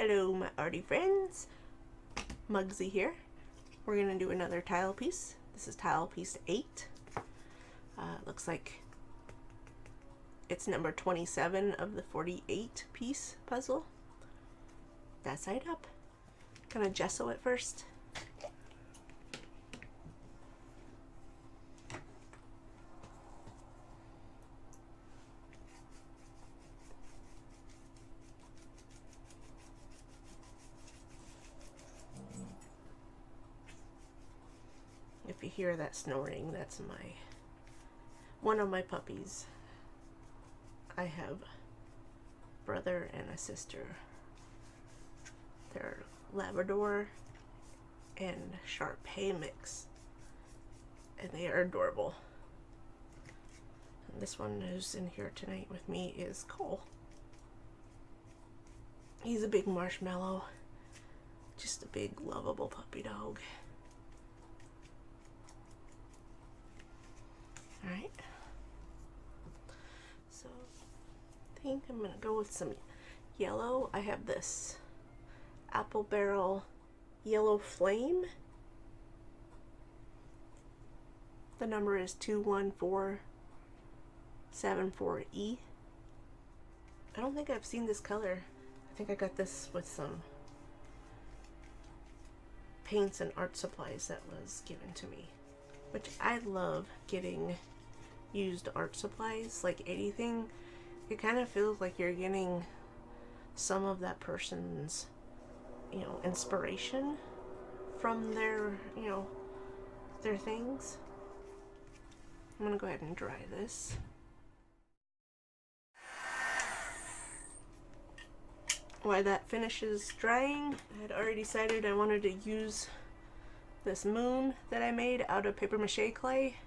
Hello my arty friends, Mugsy here. We're going to do another tile piece. This is tile piece 8. Looks like it's number 27 of the 48 piece puzzle. That side up. Gonna gesso it first. If you hear that snoring, that's one of my puppies. I have a brother and a sister. They're Labrador and Sharpie mix, and they are adorable. And this one who's in here tonight with me is Cole. He's a big marshmallow, just a big lovable puppy dog. Alright, so I think I'm going to go with some yellow. I have this apple barrel yellow flame. The number is 21474E. I don't think I've seen this color. I think I got this with some paints and art supplies that was given to me, which I love getting used art supplies. Like anything, it kind of feels like you're getting some of that person's, you know, inspiration from their, you know, their things. I'm gonna go ahead and dry this. While that finishes drying, I had already decided I wanted to use this moon that I made out of paper mache clay.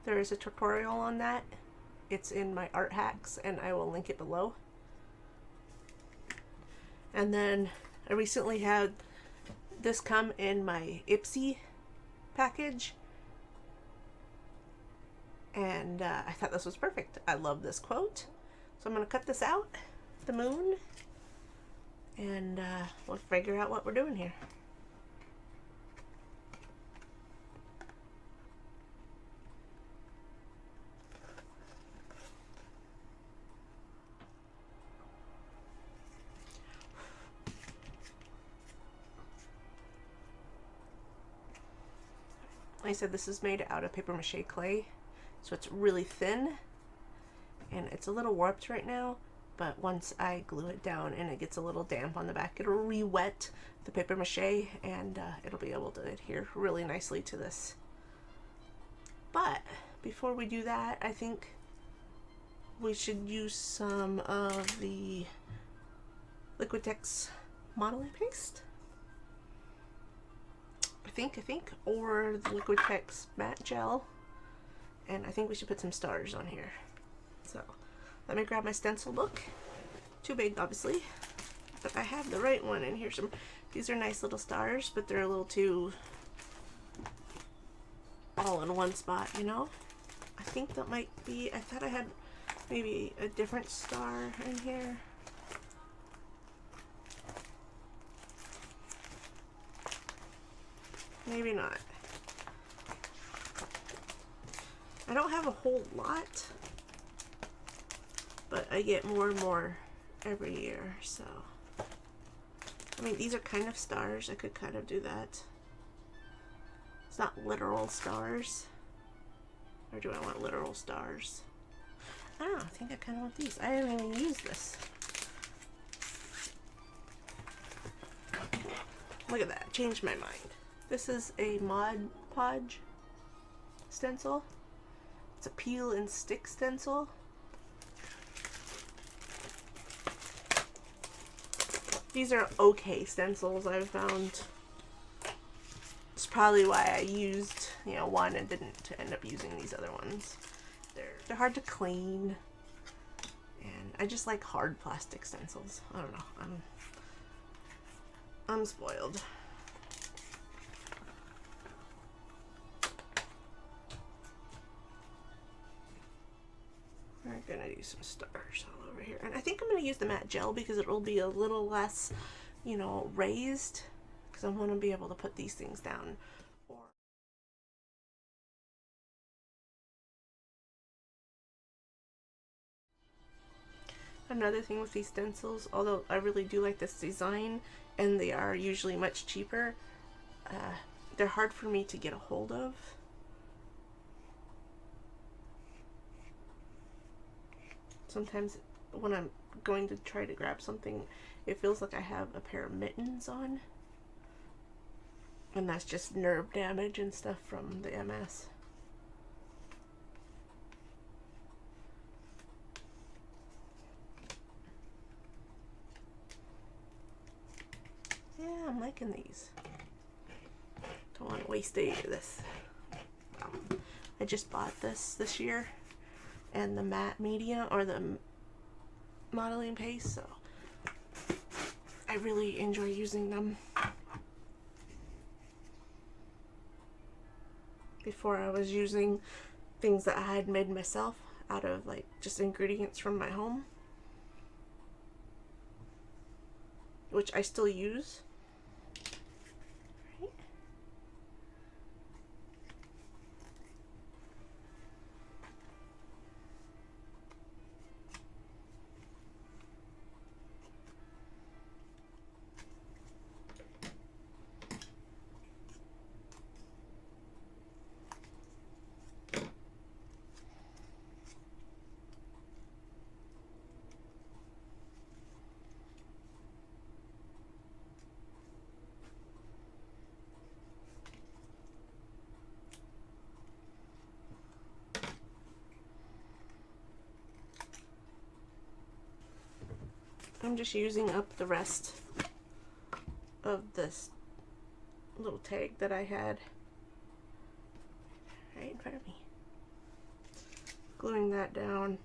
There is a tutorial on that. It's in my art hacks and I will link it below. And then I recently had this come in my Ipsy package, and I thought this was perfect. I love this quote. So I'm going to cut this out, the moon, and we'll figure out what we're doing here. Like I said, this is made out of paper mache clay, so it's really thin, and it's a little warped right now, but once I glue it down and it gets a little damp on the back, it'll re-wet the paper mache, and it'll be able to adhere really nicely to this. But before we do that, I think we should use some of the Liquitex modeling paste. I think, or the Liquitex matte gel, and I think we should put some stars on here. So let me grab my stencil book. Too big, obviously, but I have the right one, and here's some. These are nice little stars, but they're a little too all in one spot, you know. I think that might be. I thought I had maybe a different star in here. Maybe not. I don't have a whole lot, but I get more and more every year, so. I mean, these are kind of stars. I could kind of do that. It's not literal stars. Or do I want literal stars? I don't know. I think I kind of want these. I haven't even used this. Look at that. Changed my mind. This is a Mod Podge stencil. It's a peel and stick stencil. These are okay stencils, I've found. It's probably why I used, you know, one and didn't end up using these other ones. They're hard to clean, and I just like hard plastic stencils. I don't know. I'm spoiled. We're gonna do you some stars all over here. And I think I'm going to use the matte gel because it will be a little less, you know, raised, because I want to be able to put these things down. Another thing with these stencils, although I really do like this design and they are usually much cheaper, they're hard for me to get a hold of. Sometimes when I'm going to try to grab something, it feels like I have a pair of mittens on. And that's just nerve damage and stuff from the MS. Yeah, I'm liking these. Don't want to waste any of this. I just bought this year, and the matte media, or the modeling paste, so I really enjoy using them. Before I was using things that I had made myself out of like just ingredients from my home, which I still use. I'm just using up the rest of this little tag that I had right in front of me. Gluing that down,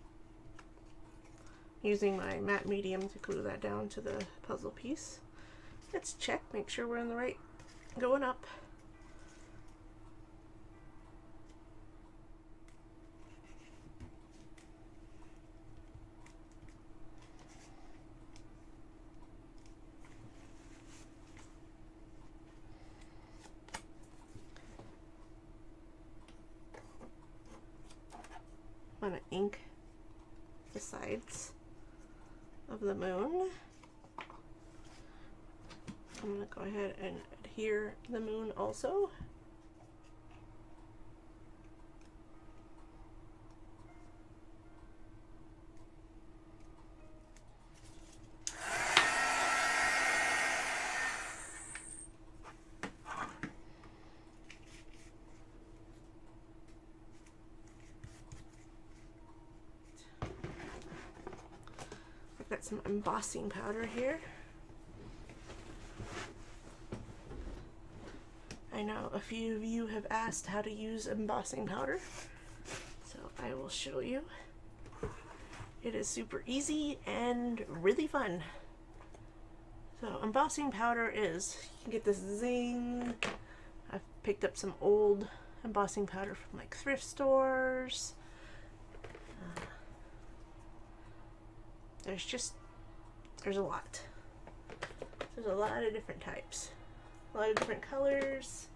using my matte medium to glue that down to the puzzle piece. Let's check, make sure we're in the right, going up. I'm going to ink the sides of the moon. I'm going to go ahead and adhere the moon also. Got some embossing powder here. I know a few of you have asked how to use embossing powder, so I will show you. It is super easy and really fun. So embossing powder is, you can get this Zing. I've picked up some old embossing powder from like thrift stores. There's a lot. There's a lot of different types. A lot of different colors.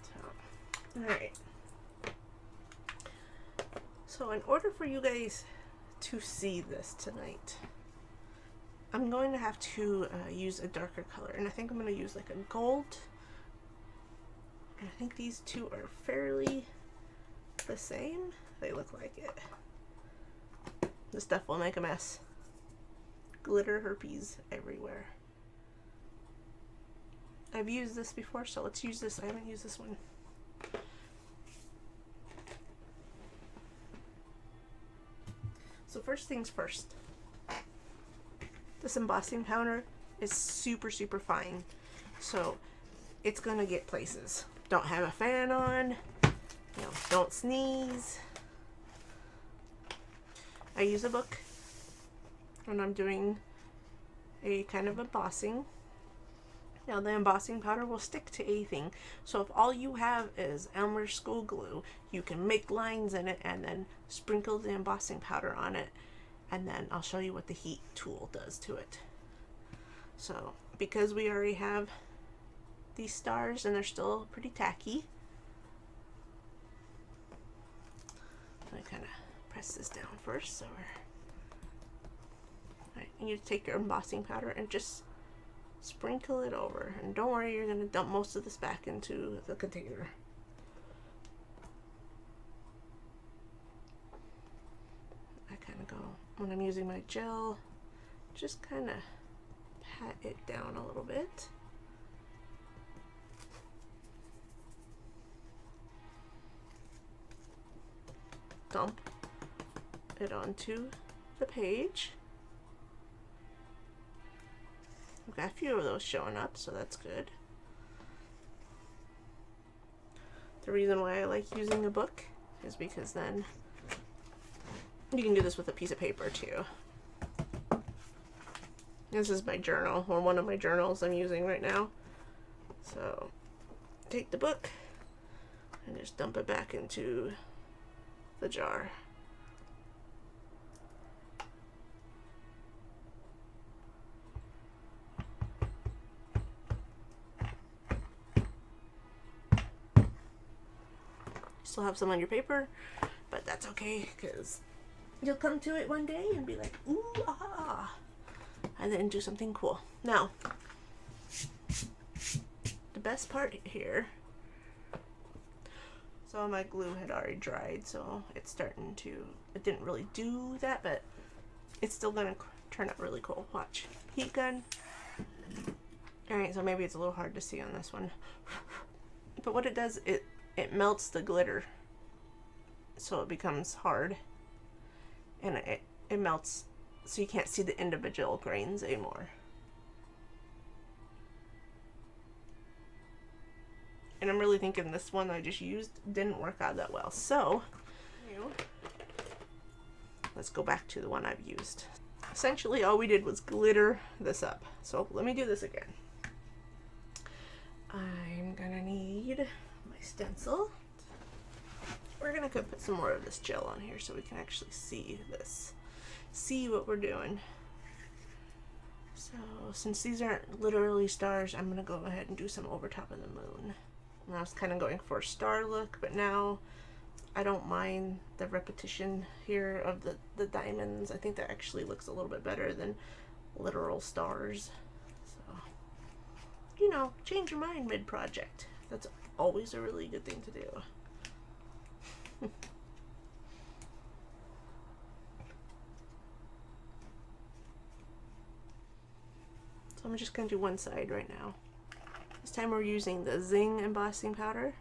So, alright. So in order for you guys to see this tonight, I'm going to have to use a darker color. And I think I'm going to use like a gold. And I think these two are fairly the same. They look like it. This stuff will make a mess. Glitter herpes everywhere. I've used this before, so let's use this. I haven't used this one. So first things first. This embossing powder is super, super fine. So it's gonna get places. Don't have a fan on. You know, don't sneeze. I use a book when I'm doing a kind of embossing. Now the embossing powder will stick to anything, so if all you have is Elmer school glue, you can make lines in it and then sprinkle the embossing powder on it, and then I'll show you what the heat tool does to it. So because we already have these stars and they're still pretty tacky, I kind of press this down first. So you take your embossing powder and just sprinkle it over, and don't worry, you're going to dump most of this back into the container. I kind of go, when I'm using my gel, just kind of pat it down a little bit. Dump it onto the page. I've got a few of those showing up, so that's good. The reason why I like using a book is because then you can do this with a piece of paper too. This is my journal, or one of my journals I'm using right now. So take the book and just dump it back into the jar. Still have some on your paper, but that's okay, because you'll come to it one day and be like, ooh, ah, and then do something cool. Now, the best part here, so my glue had already dried, so it's starting to, it didn't really do that, but it's still gonna turn out really cool. Watch. Heat gun. Alright, so maybe it's a little hard to see on this one, but what it does, it melts the glitter, so it becomes hard, and it melts so you can't see the individual grains anymore. And I'm really thinking this one I just used didn't work out that well, so let's go back to the one I've used. Essentially all we did was glitter this up, so let me do this again. I'm gonna need my stencil. We're gonna put some more of this gel on here so we can actually see this, see what we're doing. So since these aren't literally stars, I'm gonna go ahead and do some over top of the moon. And I was kind of going for a star look, but now I don't mind the repetition here of the diamonds. I think that actually looks a little bit better than literal stars. So, you know, change your mind mid-project. That's always a really good thing to do. So I'm just going to do one side right now. This time we're using the Zing embossing powder.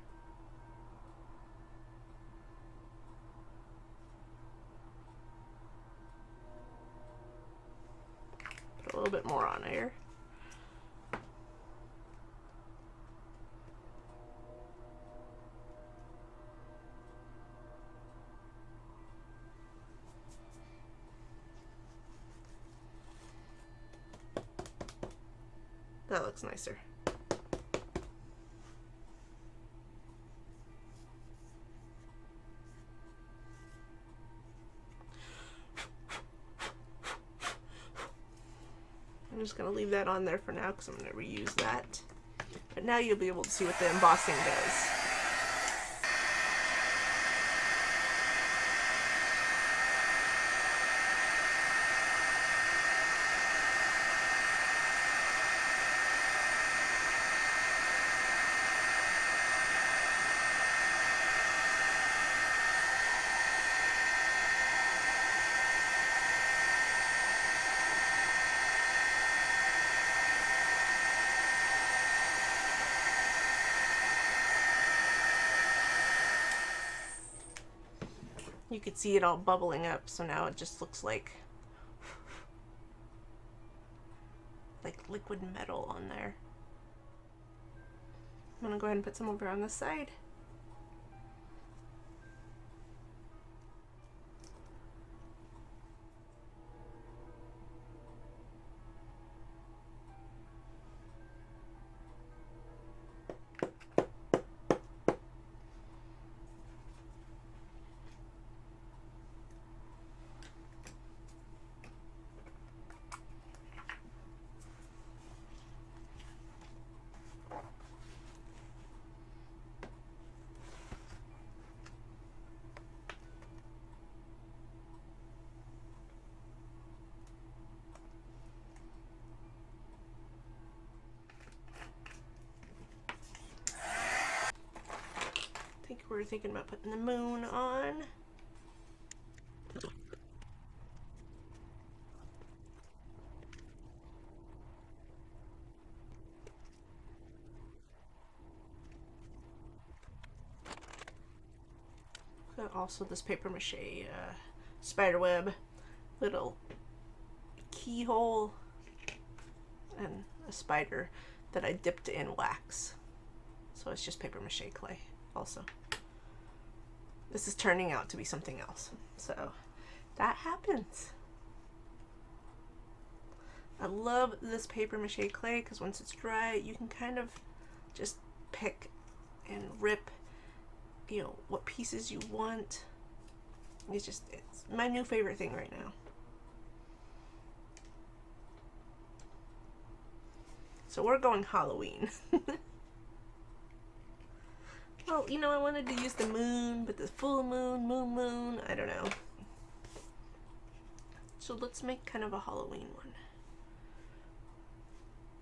Put a little bit more on here. That looks nicer. I'm just going to leave that on there for now because I'm going to reuse that. But now you'll be able to see what the embossing does. You could see it all bubbling up, so now it just looks like liquid metal on there. I'm gonna go ahead and put some over on this side. we're thinking about putting the moon on. Also this paper mache spider web, little keyhole, and a spider that I dipped in wax. So it's just paper mache clay also. This is turning out to be something else. So that happens. I love this paper mache clay because once it's dry, you can kind of just pick and rip, you know, what pieces you want. It's my new favorite thing right now. So we're going Halloween. Well, you know, I wanted to use the moon, but the full moon, moon, I don't know. So let's make kind of a Halloween one.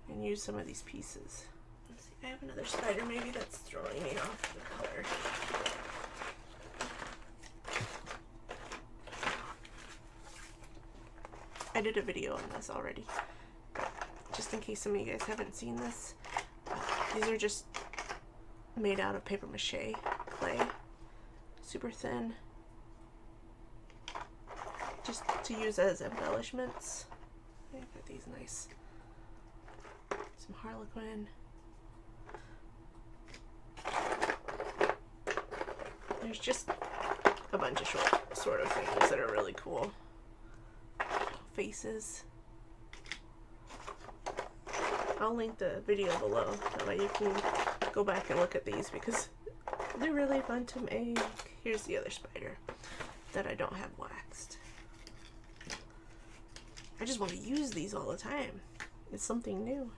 And use some of these pieces. Let's see, I have another spider maybe that's throwing me off the color. I did a video on this already. Just in case some of you guys haven't seen this. These are just made out of paper mache clay. Super thin. Just to use as embellishments. I've got these nice. Some harlequin. There's just a bunch of short sort of things that are really cool. Faces. I'll link the video below, that way you can go back and look at these because they're really fun to make. Here's the other spider that I don't have waxed. I just want to use these all the time. It's something new.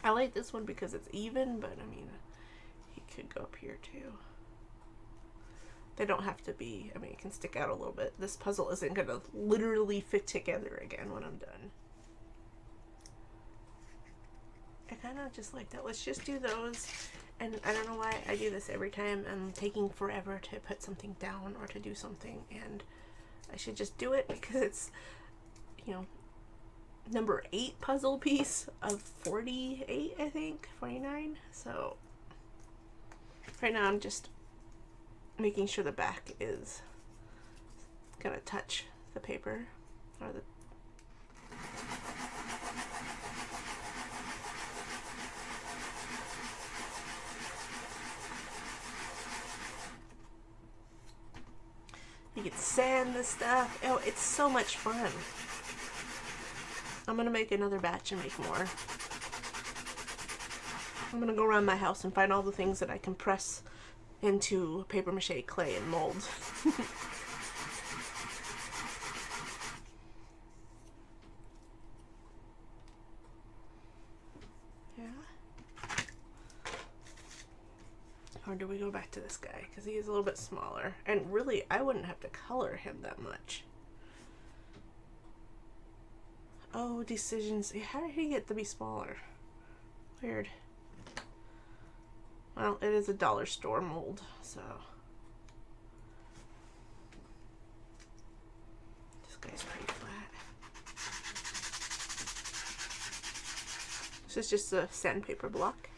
I like this one because it's even, but I mean, he could go up here too. They don't have to be, I mean, it can stick out a little bit. This puzzle isn't going to literally fit together again when I'm done. I kind of just like that. Let's just do those. And I don't know why I do this every time. I'm taking forever to put something down or to do something. And I should just do it because it's, you know, number 8 puzzle piece of 48, I think. 49. So right now I'm just making sure the back is gonna touch the paper or the you can sand this stuff. Oh, it's so much fun. I'm gonna make another batch and make more. I'm gonna go around my house and find all the things that I can press into paper mache clay and mold. Yeah. Or do we go back to this guy? Because he is a little bit smaller. And really, I wouldn't have to color him that much. Oh, decisions. How did he get to be smaller? Weird. Well, it is a dollar store mold, so. This guy's pretty flat. This is just a sandpaper block.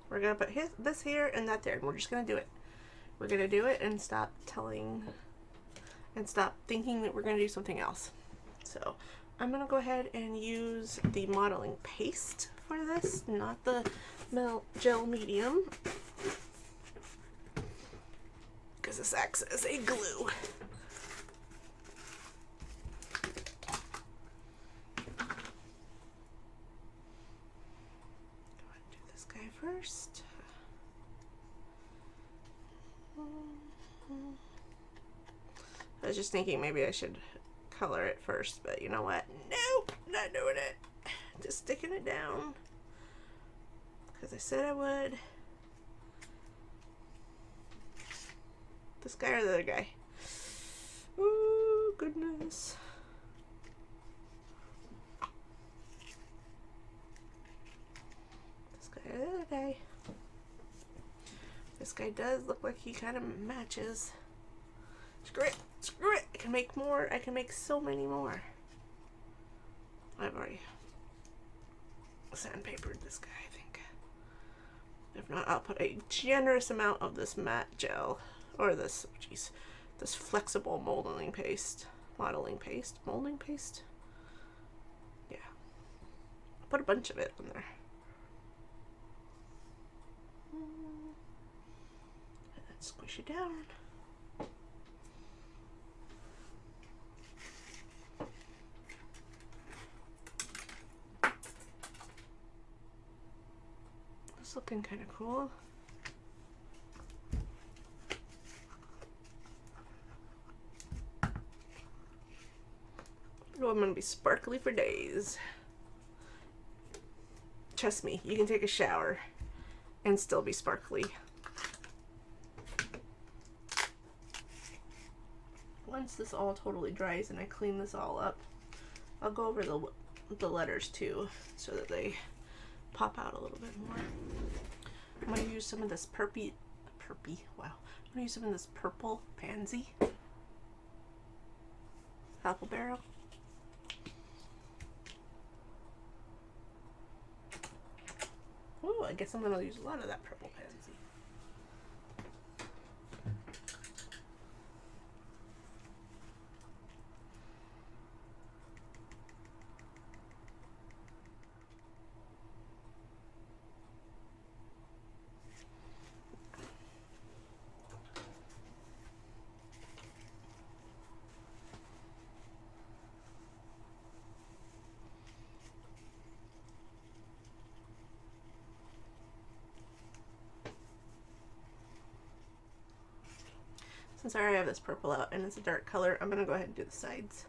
We're gonna put this here and that there, and we're just gonna do it. We're gonna do it and stop thinking that we're gonna do something else. So I'm gonna go ahead and use the modeling paste for this, not the gel medium, because this acts as a glue. Go ahead and do this guy first. I was just thinking maybe I should color it first, but you know what? Nope, not doing it. Just sticking it down because I said I would. This guy or the other guy? Oh goodness. guy. This guy does look like he kind of matches. Screw it, screw it. I can make more. I can make so many more. I've already sandpapered this guy, I think. If not, I'll put a generous amount of this matte gel, or this, jeez, this flexible molding paste. Modeling paste? Molding paste? Yeah. Put a bunch of it in there. And then squish it down. It's looking kind of cool. Oh, I'm gonna be sparkly for days. Trust me, you can take a shower and still be sparkly. Once this all totally dries and I clean this all up, I'll go over the letters too, so that they pop out a little bit more. I'm gonna use some of this wow. I'm gonna use some of this purple Pansy apple barrel. Oh, I guess I'm gonna use a lot of that purple Pansy. Since I already have this purple out and it's a dark color, I'm gonna go ahead and do the sides.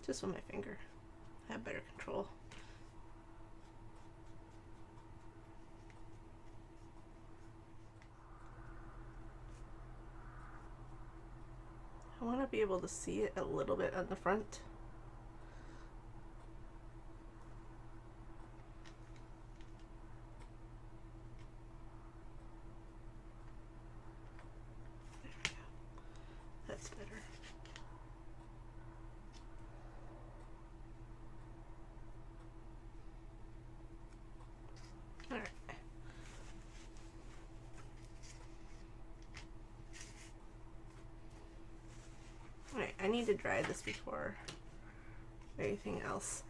Just with my finger. I have better control. I want to be able to see it a little bit on the front. That's better. Alright. Alright, I need to dry this before anything else.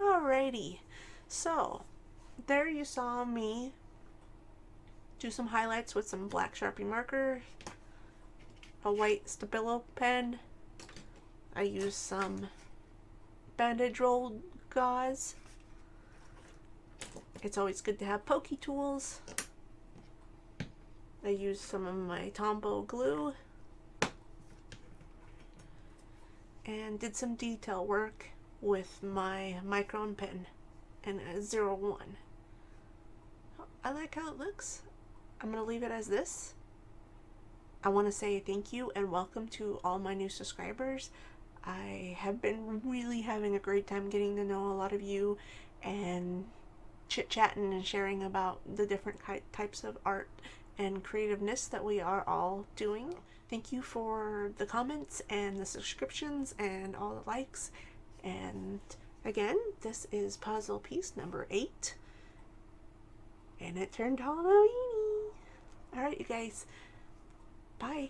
Alrighty, so there you saw me do some highlights with some black Sharpie marker, a white Stabilo pen. I used some bandage rolled gauze. It's always good to have pokey tools. I used some of my Tombow glue and did some detail work with my Micron pen and a 01. I like how it looks. I'm going to leave it as this. I want to say thank you and welcome to all my new subscribers. I have been really having a great time getting to know a lot of you and chit-chatting and sharing about the different types of art and creativeness that we are all doing. Thank you for the comments and the subscriptions and all the likes. And again, this is puzzle piece number 8. And it turned Halloweeny. Alright, you guys. Bye.